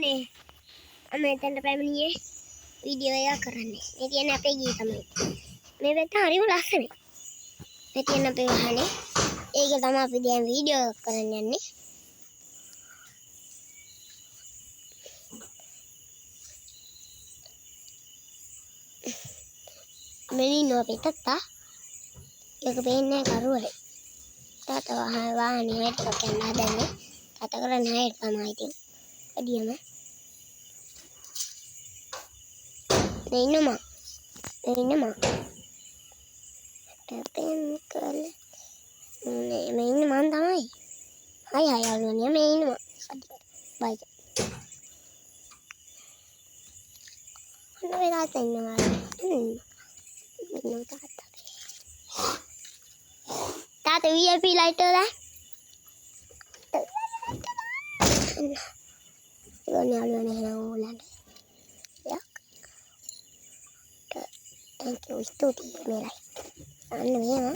නේ මම එතනට පැමිණියේ වීඩියෝ එකක් කරන්න. මේ කියන්නේ අපේ ගී තමයි. මේ වෙත හරිම ලස්සනයි. මේ කියන්නේ අපේ වහනේ. ඒක තමයි අපි දැන් වීඩියෝ එකක් කරන්න යන්නේ. මෙලින් අපේ තාත්තා ඒක පේන්නේ කරුවලේ. තාත්තා වාහනේ හයිට් එකක් යන්න හදන්නේ. තාත්තා කරන්නේ හයිට් තමයි ඉතින්. අඩියම Neyinama. Tepen kal. Neyinama tamai. Hai alwani neyinama. Bye. Ano ba natin naman? Tata VIP lighter lah. Alwani na ulan. Thank you. Stuti merai. Anna vena.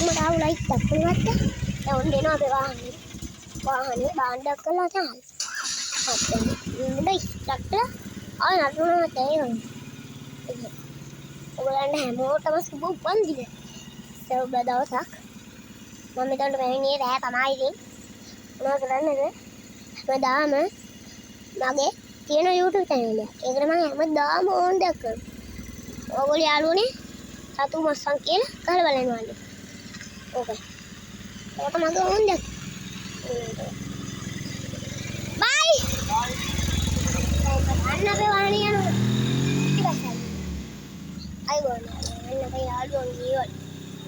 Mada light takkunatta. Down dena ape wahane banda kala thal. Hatta mudai takla. Ay natuna tayon. ඔයගලන්ට හැමෝටම සුබ උපන්දින. සුබ දවසක්. මම මෙතනට පැමිණියේ රෑ තමයි ඉතින්. මොනවද කරන්නද? හැමදාම මගේ තියෙන YouTube channel එක. ඒකට මම හැමදාම ඕන් දැක්කම ඔයගොල්ලෝ යාළුවනේ සතු මස්සන් කියලා ගහලා බලන්න. ඕකයි. ඒක මගේ ඕන් දැක්ක. බයි. අන්න අපේ වාහනේ යනවා. ටිකක් අයිබෝන් අන්න අපේ යාළුවෝ ගියවල.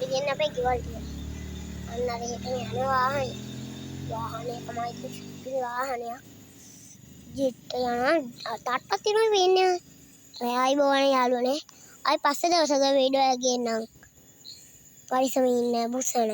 ඉතින් අපේ ගෙවල් ටික. අන්න අර හිටින් යන වාහනේ තමයි ඉතින් වාහනයක්. ජෙට් යන තාත්පත් තියෙනවා වෙන්නේ. අයිබෝන් යාළුවනේ. අයි පස්සේ දවසක වීඩියෝ එකක් ගේන්නම්. පරිස්සමින් ඉන්න බුස්සනයි.